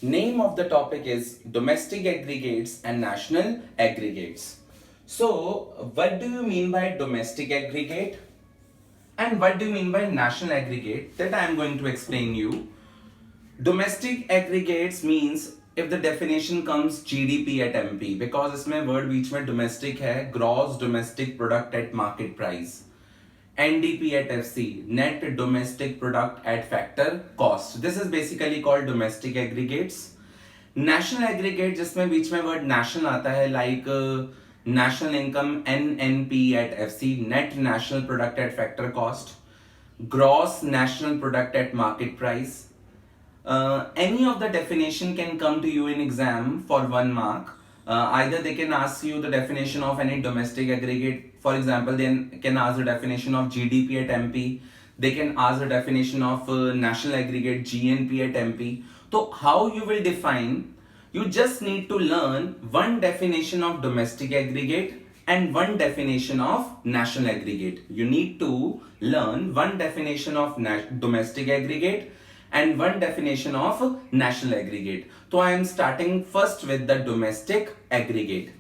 Name of the topic is domestic aggregates and national aggregates. So, what do you mean by domestic aggregate and what do you mean by national aggregate? That I am going to explain you. Domestic aggregates means if the definition comes GDP at MP, because इसमें word बीच में domestic है, gross domestic product at market price. NDP at FC, net domestic product at factor cost. This is basically called domestic aggregates. National aggregate जिसमें बीच में word national आता है, like national income NNP at FC, net national product at factor cost, gross national product at market price. Any of the definition can come to you in exam for 1 mark. Either they can ask you the definition of any domestic aggregate. For example, they can ask the definition of GDP at MP. They can ask the definition of national aggregate GNP at MP. So how you will define? You just need to learn one definition of domestic aggregate and one definition of national aggregate. You need to learn one definition of domestic aggregate and one definition of national aggregate. So I am starting first with the domestic aggregate.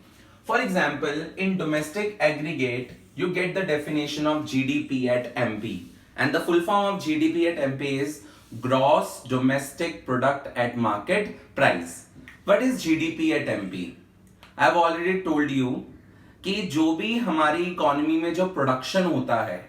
For example, in domestic aggregate, you get the definition of GDP at MP. And the full form of GDP at MP is gross domestic product at market price. What is GDP at MP? I have already told you कि जो भी हमारी economy में जो production होता है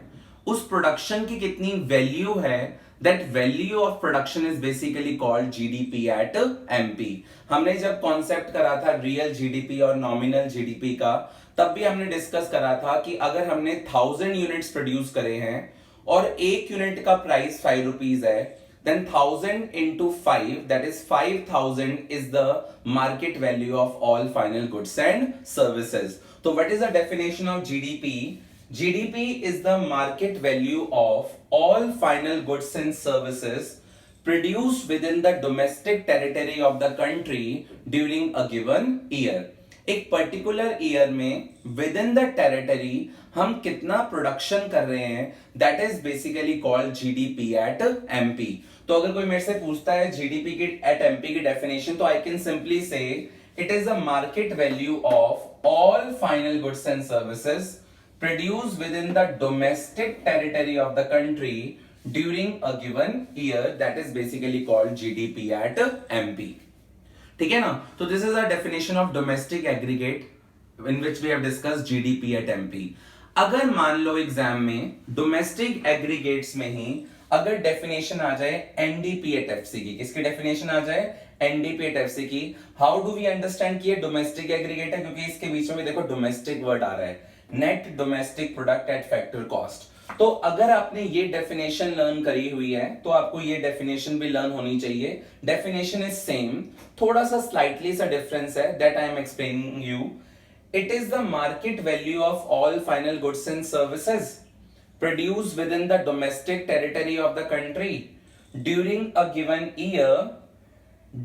उस production की कितनी वैल्यू है, that value of production is basically called GDP at MP. हमने जब कॉन्सेप्ट करा था रियल जीडीपी और नॉमिनल जीडीपी का, तब भी हमने डिस्कस करा था कि अगर हमने 1000 यूनिट्स प्रोड्यूस करे हैं और एक यूनिट का प्राइस 5 रुपीज है, then 1000 into 5, that is 5000 is the market value of all final goods and services. So what is the definition of GDP? GDP is the market value of all final goods and services produced within the domestic territory of the country during a given year. एक particular year में with in the territory हम कितना production कर रहे हैं, that is basically called GDP at MP. तो अगर कोई मेरे से पूछता है जीडीपी की एट एमपी की डेफिनेशन, तो आई कैन सिंपली से it is the market value of all final goods and services produced within the domestic territory of the country during a given year, that is basically called GDP at MP. ठीक है ना? तो this is a definition of domestic aggregate in which we have discussed GDP at MP. अगर मान लो exam में domestic aggregates में ही अगर definition आ जाए एनडीपी एट एफसी की, किसकी डेफिनेशन आ जाए? एनडीपी एट एफसी की. हाउ डू वी अंडरस्टैंड कि ये डोमेस्टिक एग्रीगेट है? क्योंकि इसके बीच में देखो डोमेस्टिक वर्ड आ रहा है, net domestic product at factor cost. तो अगर आपने ये डेफिनेशन लर्न करी हुई है तो आपको ये डेफिनेशन भी लर्न होनी चाहिए. डेफिनेशन इज सेम, थोड़ा सा स्लाइटली सा डिफरेंस है, that I am explaining you. It is the market value of all final goods and services produced within the domestic territory of the country during a given year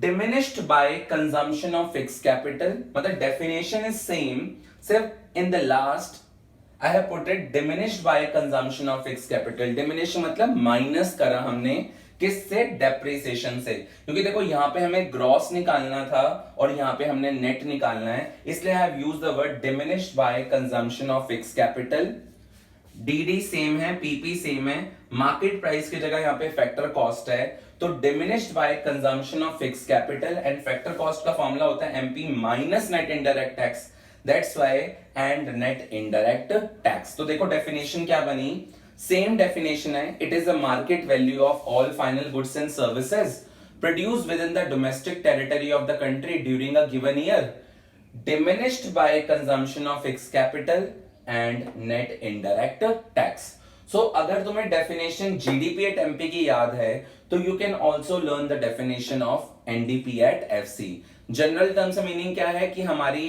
diminished by consumption of fixed capital. मतलब definition is same, सिर्फ in the last I have put it diminished by consumption of fixed capital. diminish मतलब minus करा हमने किससे? Depreciation से. क्योंकि देखो यहाँ पे हमें ग्रॉस निकालना था और यहाँ पे हमने नेट निकालना है, इसलिए I have used the word diminished by consumption of fixed capital. DD same है, पीपी सेम है, मार्केट प्राइस की जगह यहाँ पे फैक्टर कॉस्ट है. तो diminished by consumption of fix capital, and factor cost का फॉर्मूला होता है MP minus net indirect tax, that's why, and net indirect tax. तो देखो डेफिनेशन क्या बनी, सेम डेफिनेशन है. It is a market value of all final goods and services produced within the domestic territory of the country during a given year diminished by consumption of fixed capital and net indirect tax. So अगर तुम्हें definition GDP at MP की याद है तो you can also learn the definition of NDP at FC. General term से meaning क्या है कि हमारी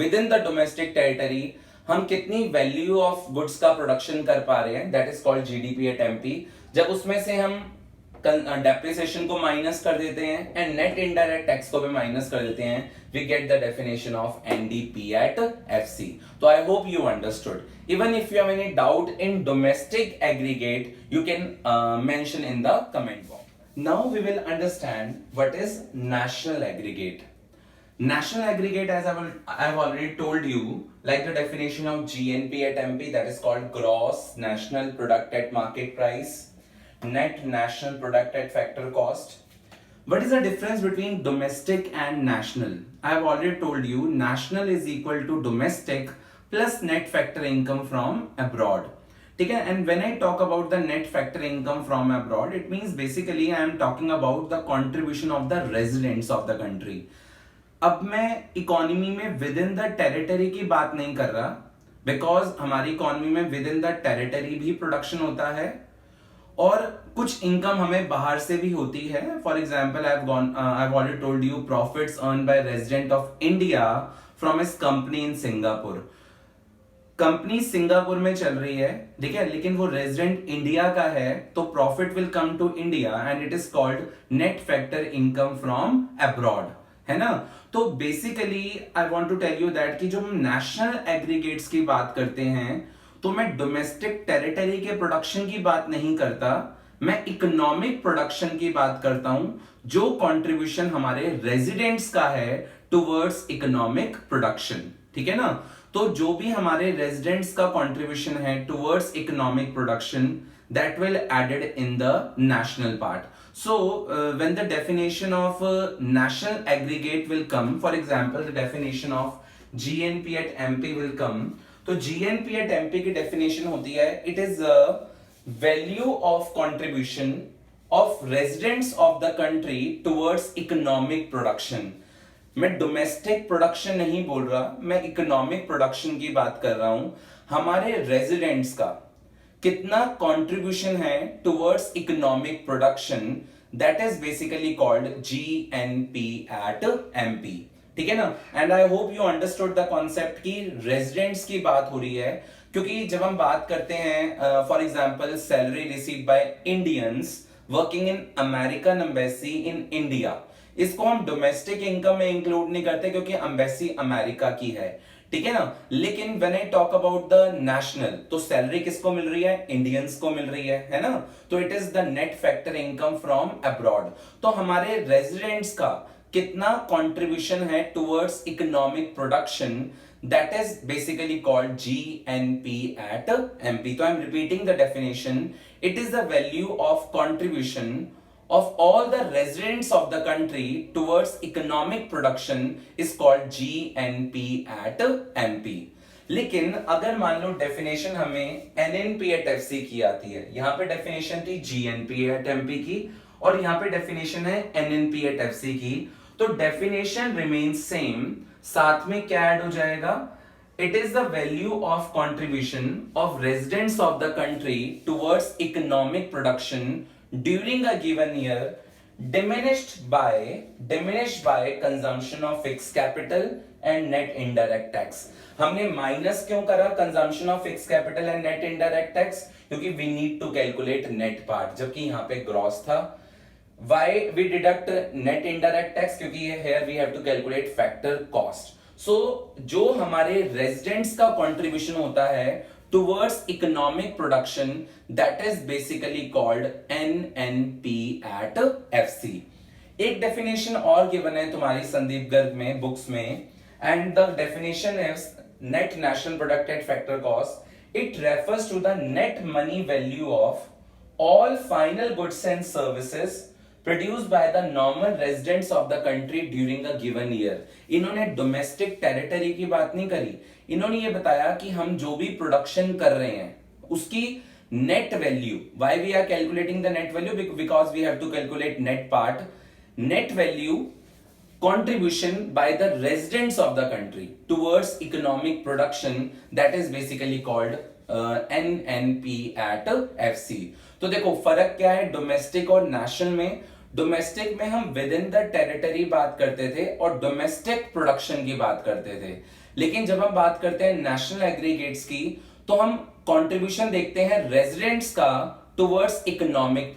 within the domestic territory हम कितनी वैल्यू ऑफ गुड्स का प्रोडक्शन कर पा रहे हैं, that is called GDP at MP. जब उसमें से हम डेप्रिसिएशन को माइनस कर देते हैं एंड नेट इनडायरेक्ट टैक्स को भी माइनस कर देते हैं, we get the definition of NDP at FC. तो I hope you understood. Even if you have any doubt in domestic aggregate, you can mention in the comment box. Now we will understand what is national aggregate. National aggregate, as I've already told you, like the definition of GNP at MP, that is called gross national product at market price, net national product at factor cost. What is the difference between domestic and national? I have already told you national is equal to domestic plus net factor income from abroad. ठीक है, and when I talk about the net factor income from abroad, it means basically I am talking about the contribution of the residents of the country. अब मैं economy में with in the territory की बात नहीं कर रहा, because हमारी economy में विद इन द टेरिटरी भी प्रोडक्शन होता है और कुछ इनकम हमें बाहर से भी होती है. For example I have already told you profits earn by resident of India from his company in Singapore. Company Singapore में चल रही है, ठीक है, लेकिन वो रेजिडेंट इंडिया का है, तो profit will come to India and it is called net factor income from abroad, है ना. तो basically I want to tell you that कि जो हम नेशनल एग्रीगेट्स की बात करते हैं, तो मैं डोमेस्टिक टेरिटरी के प्रोडक्शन की बात नहीं करता, मैं इकोनॉमिक प्रोडक्शन की बात करता हूं, जो कंट्रीब्यूशन हमारे रेजिडेंट्स का है टुवर्ड्स इकोनॉमिक प्रोडक्शन. ठीक है ना. तो जो भी हमारे रेजिडेंट्स का कंट्रीब्यूशन है towards economic production, that will added in the national part. So when the definition of national aggregate will come, for example the definition of GNP at MP will come. तो GNP at MP की definition होती है, it is a value of contribution of residents of the country towards economic production. मैं domestic production नहीं बोल रहा, मैं economic production की बात कर रहा हूं. हमारे रेजिडेंट्स का कितना कंट्रीब्यूशन है towards economic production, that is basically called GNP at MP. ठीक है ना. And I hope you understood the concept कि रेजिडेंट्स की बात हो रही है, क्योंकि जब हम बात करते हैं for example salary received by Indians working in American embassy in India, इसको हम डोमेस्टिक इनकम में इंक्लूड नहीं करते क्योंकि एम्बेसी अमेरिका की है. ठीक है ना. लेकिन when I talk about the national, तो सैलरी किसको मिल रही है? इंडियंस को मिल रही है ना. तो it is the net factor income from abroad. तो हमारे रेजिडेंट्स का कितना कंट्रीब्यूशन है towards economic production, that is basically called GNP at MP. तो I am repeating the definition. It is the value of contribution of all the residents of the country towards economic production is called GNP at MP. लेकिन अगर मान लो definition हमें NNP at FC की आती है, यहां पे डेफिनेशन थी GNP at MP की और यहां पे डेफिनेशन है NNP at FC की, तो डेफिनेशन रिमेन्स सेम. साथ में क्या ऐड हो जाएगा? It is the value of contribution of residents of the country towards economic production during a given year diminished by consumption of fixed capital and net indirect tax. हमने minus क्यों करा consumption of fix capital and net indirect tax? क्योंकि we need to calculate net part, जबकि यहाँ पे gross था. Why we deduct net indirect tax? क्योंकि here we have to calculate factor cost. So जो हमारे रेजिडेंट्स का कंट्रीब्यूशन होता है towards economic production, that is basically called NNP at FC. एक डेफिनेशन और गिवन है तुम्हारी संदीप गर्ग में बुक्स में, and the definition is net national product at factor cost. It refers to the net money value of all final goods and services produced by the normal residents of the country during a given year. इन्होंने domestic territory की बात नहीं करी, इन्होंने ये बताया कि हम जो भी प्रोडक्शन कर रहे हैं उसकी net value. Why we are calculating the net value? Because we have to calculate net part. Net value contribution by the residents of the country towards economic production, that is basically called NNP at FC. तो देखो फर्क क्या है domestic और national में. Domestic में हम with in the territory बात करते थे और डोमेस्टिक प्रोडक्शन की बात करते थे, लेकिन जब हम बात करते हैं नेशनल एग्रीगेट्स की, तो हम कंट्रीब्यूशन देखते हैं रेजिडेंट्स का टुवर्ड्स इकोनॉमिक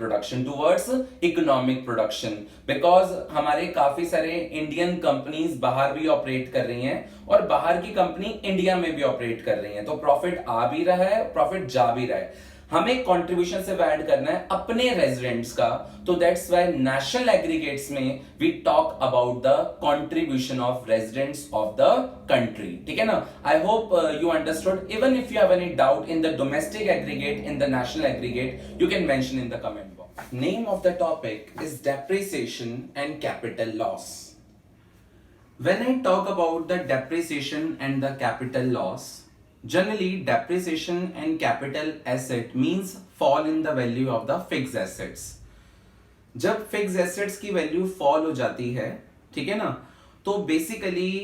प्रोडक्शन, बिकॉज हमारे काफी सारे इंडियन कंपनीज बाहर भी ऑपरेट कर रही हैं और बाहर की कंपनी इंडिया में भी ऑपरेट कर रही हैं, तो प्रॉफिट आ भी रहा है, प्रॉफिट जा भी रहा है. हमें कंट्रीब्यूशन से ऐड करना है अपने रेजिडेंट्स का, तो दैट्स व्हाई नेशनल एग्रीगेट्स में we talk about the contribution of residents of the country. ठीक है ना? I hope you understood. Even if you have any doubt in the domestic aggregate, in the national aggregate, you can mention in the comment box. Name of the topic is depreciation and capital loss. When I talk about the depreciation and the capital loss, generally depreciation and capital asset means fall in the value of the fixed assets. जब fixed assets की value fall हो जाती है, ठीक है ना, तो basically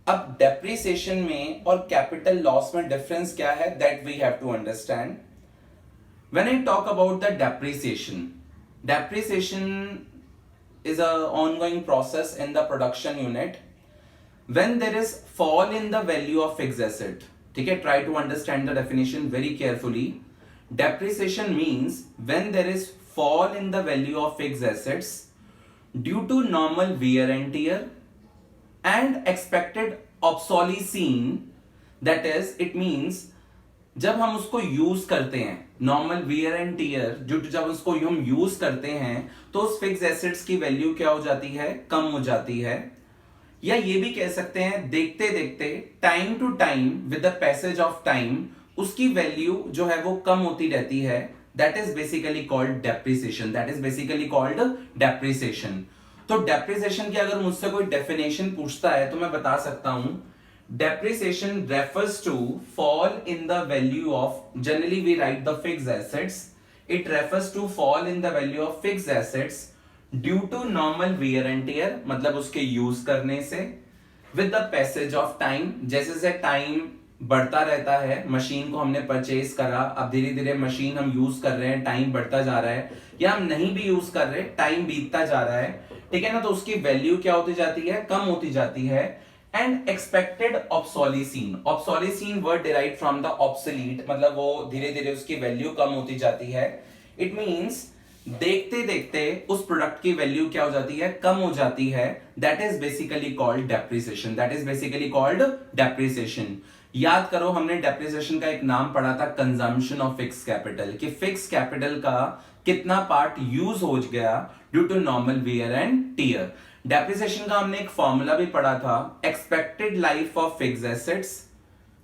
अब depreciation में और capital loss में difference क्या है, that we have to understand. When I talk about the depreciation is a ongoing process in the production unit when there is fall in the value of fixed asset. ठीक है, try to understand the definition very carefully. Depreciation means when there is fall in the value of fixed assets due to normal wear and tear and expected obsolescence. That is, it means जब हम उसको use करते हैं, normal wear and tier, जब उसको हम use करते हैं तो उस फिक्स एसेट्स की वैल्यू क्या हो जाती है, कम हो जाती है। या ये भी कह सकते हैं देखते देखते time to time with the passage of time उसकी वैल्यू जो है वो कम होती रहती है। That is basically called depreciation. That is basically called depreciation. तो डेप्रिसिएशन की अगर मुझसे कोई डेफिनेशन पूछता है तो मैं बता सकता हूं, depreciation refers to fall in the value of, generally we write the fixed assets, it refers to fall in the value of fixed assets due to normal wear and tear, मतलब उसके use करने से, with the passage of time, जैसे जैसे time बढ़ता रहता है, machine को हमने परचेज करा, अब धीरे धीरे मशीन हम यूज कर रहे हैं, टाइम बढ़ता जा रहा है, या हम नहीं भी यूज कर रहे, टाइम बीतता जा रहा है, ठीक है ना, तो उसकी वैल्यू क्या होती जाती है, कम होती जाती है। And expected obsolescence, obsolescence word derived from the obsolete, मतलब वो धीरे धीरे उसकी वैल्यू कम होती जाती है। It means देखते देखते उस प्रोडक्ट की वैल्यू क्या हो जाती है, कम हो जाती है। That is basically called depreciation. That is basically called depreciation. याद करो, हमने डेप्रिसिएशन का एक नाम पढ़ा था, कंजम्पशन ऑफ फिक्स कैपिटल, कि फिक्स कैपिटल का कितना पार्ट यूज हो गया due to normal wear and tear. Depreciation का हमने एक फॉर्मूला भी पढ़ा था, expected life of fixed assets,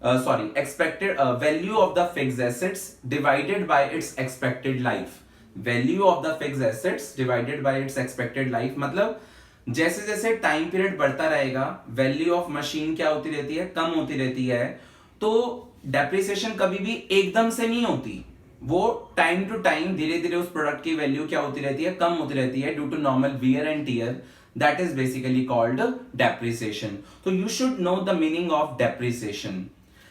sorry expected value of the fixed assets divided by its expected life. Value of the fixed assets divided by its expected life, मतलब जैसे जैसे time period बढ़ता रहेगा वैल्यू ऑफ मशीन क्या होती रहती है, कम होती रहती है। तो डेप्रिसिएशन कभी भी एकदम से नहीं होती, वो टाइम टू टाइम धीरे धीरे उस प्रोडक्ट की वैल्यू क्या होती रहती है, कम होती रहती है due to normal wear and tear. That is basically called depreciation. So you should know the meaning of depreciation.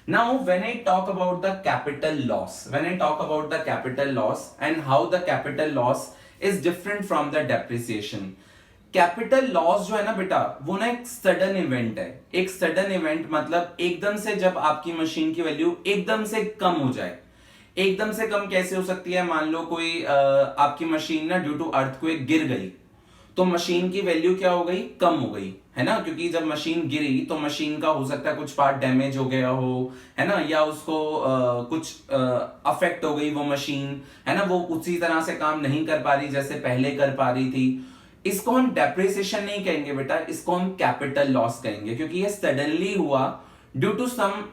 Now when I talk about the capital loss, and how the capital loss is different from the depreciation. Capital loss जो है ना बेटा, वो ना एक sudden event है। एक sudden event मतलब एकदम से जब आपकी मशीन की वैल्यू एकदम से कम हो जाए। एकदम से कम कैसे हो सकती है, मान लो कोई आपकी मशीन ना ड्यू टू अर्थक्वेक गिर गई, तो मशीन की वैल्यू क्या हो गई, कम हो गई, है ना, क्योंकि जब मशीन गिरी तो मशीन का हो सकता है कुछ पार्ट डैमेज हो गया हो, है ना, या उसको कुछ अफेक्ट हो गई वो मशीन, है ना, वो उसी तरह से काम नहीं कर पा रही जैसे पहले कर पा रही थी। इसको हम डेप्रिसिएशन नहीं कहेंगे बेटा, इसको हम कैपिटल लॉस कहेंगे, क्योंकि ये सडनली हुआ ड्यू टू सम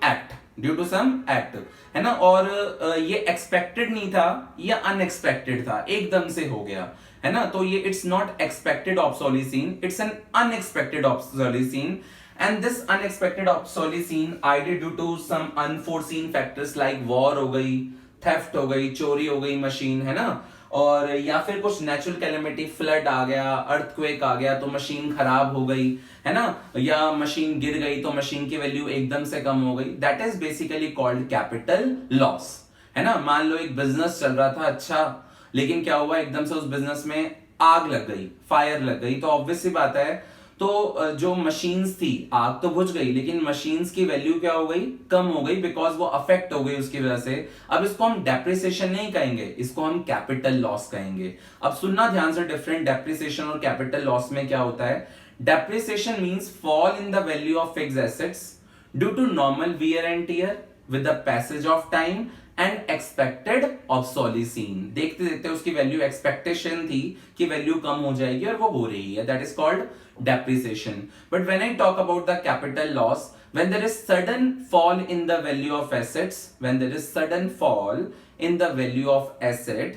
एक्ट, है ना, और ये एक्सपेक्टेड नहीं था, ये अनएक्सपेक्टेड था, एकदम से हो गया, है ना। तो ये it's not expected obsolescence, it's an unexpected obsolescence, and this unexpected obsolescence ideal due to some unforeseen factors like war हो गई, थेफ्ट हो गई, चोरी हो गई मशीन, है ना, और या फिर कुछ नेचुरल कैलेमिटी, फ्लड आ गया, अर्थक्वेक आ गया तो मशीन खराब हो गई, है ना, या मशीन गिर गई तो मशीन की वैल्यू एकदम से कम हो गई। That is basically called capital loss, है ना। मान लो एक बिजनेस चल रहा था अच्छा, लेकिन क्या हुआ, एकदम से उस बिजनेस में आग लग गई, फायर लग गई, तो ऑब्वियस सी बात है, तो जो मशीन्स थी, आग तो बुझ गई लेकिन मशीन्स की वैल्यू क्या हो गई, कम हो गई, बिकॉज वो अफेक्ट हो गई उसकी वजह से। अब इसको हम डेप्रिसिएशन नहीं कहेंगे, इसको हम कैपिटल लॉस कहेंगे। अब सुनना ध्यान से, डिफरेंट डेप्रिसिएशन और कैपिटल लॉस में क्या होता है। Depreciation means fall in the value of fixed assets due to normal wear and tear with the passage of time and expected obsolescence. देखते देखते उसकी वैल्यू, एक्सपेक्टेशन थी कि वैल्यू कम हो जाएगी और वो हो रही है, that is called depreciation. But when I talk about the capital loss, when there is sudden fall in the value of assets, when there is sudden fall in the value of asset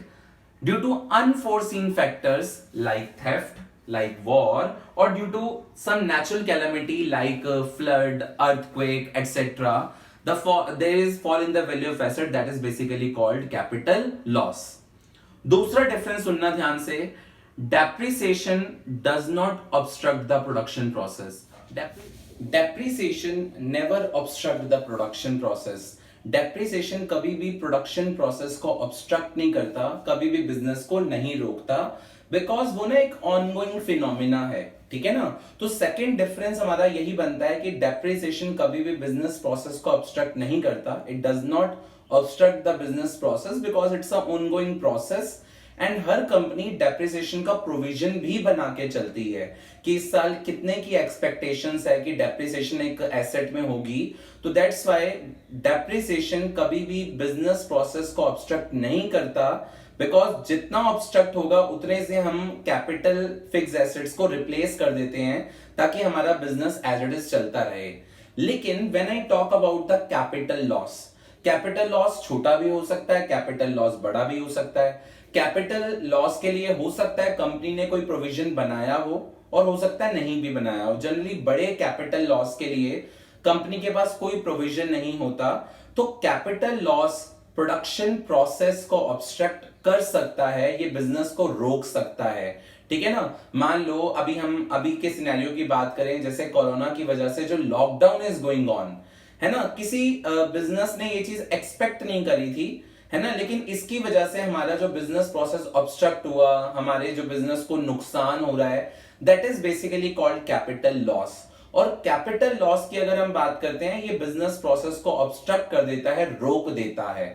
due to unforeseen factors like theft, like war, or due to some natural calamity like flood, earthquake, etc., there is fall in the value of asset, that is basically called capital loss. दूसरा difference सुनना ध्यान से, depreciation does not obstruct the production process. Depreciation never obstruct the production process. Depreciation कभी भी production process को obstruct नहीं करता, कभी भी बिजनेस को नहीं रोकता, बिकॉज वो ना एक ऑनगोइंग फिनोमिना है, ठीक है ना। तो सेकंड डिफरेंस हमारा यही बनता है कि डेप्रिसिएशन कभी भी बिजनेस प्रोसेस को ऑब्स्ट्रक्ट नहीं करता, it does not obstruct the business process because it's a ongoing process, and her company depreciation का प्रोविजन भी बना के चलती है कि इस साल कितने की एक्सपेक्टेशंस है कि डेप्रिसिएशन एक एसेट में होगी। तो दैट्स व्हाई डेप्रिसिएशन कभी भी बिजनेस प्रोसेस को ऑब्स्ट्रक्ट नहीं करता, बिकॉज जितना ऑब्स्ट्रक्ट होगा उतने से हम कैपिटल फिक्स एसेट्स को रिप्लेस कर देते हैं ताकि हमारा बिजनेस एज इट इज चलता रहे। लेकिन when I talk about the capital loss, capital loss छोटा भी हो सकता है, कैपिटल लॉस बड़ा भी हो सकता है। कैपिटल लॉस के लिए हो सकता है कंपनी ने कोई प्रोविजन बनाया हो और हो सकता है नहीं भी बनाया हो। जनरली बड़े कैपिटल लॉस के लिए कंपनी के पास कोई प्रोविजन नहीं होता, तो कैपिटल लॉस प्रोडक्शन प्रोसेस को ऑब्स्ट्रक्ट कर सकता है, ये बिजनेस को रोक सकता है, ठीक है ना। मान लो हम अभी के सिनेरियो की बात करें, जैसे कोरोना की वजह से जो लॉकडाउन इज गोइंग ऑन है ना, किसी बिजनेस ने ये चीज एक्सपेक्ट नहीं करी थी, है ना, लेकिन इसकी वजह से हमारा जो बिजनेस प्रोसेस ऑब्स्ट्रक्ट हुआ, हमारे जो बिजनेस को नुकसान हो रहा है, that is basically called capital loss. और कैपिटल लॉस की अगर हम बात करते हैं, ये बिजनेस प्रोसेस को ऑब्स्ट्रक्ट कर देता है, रोक देता है।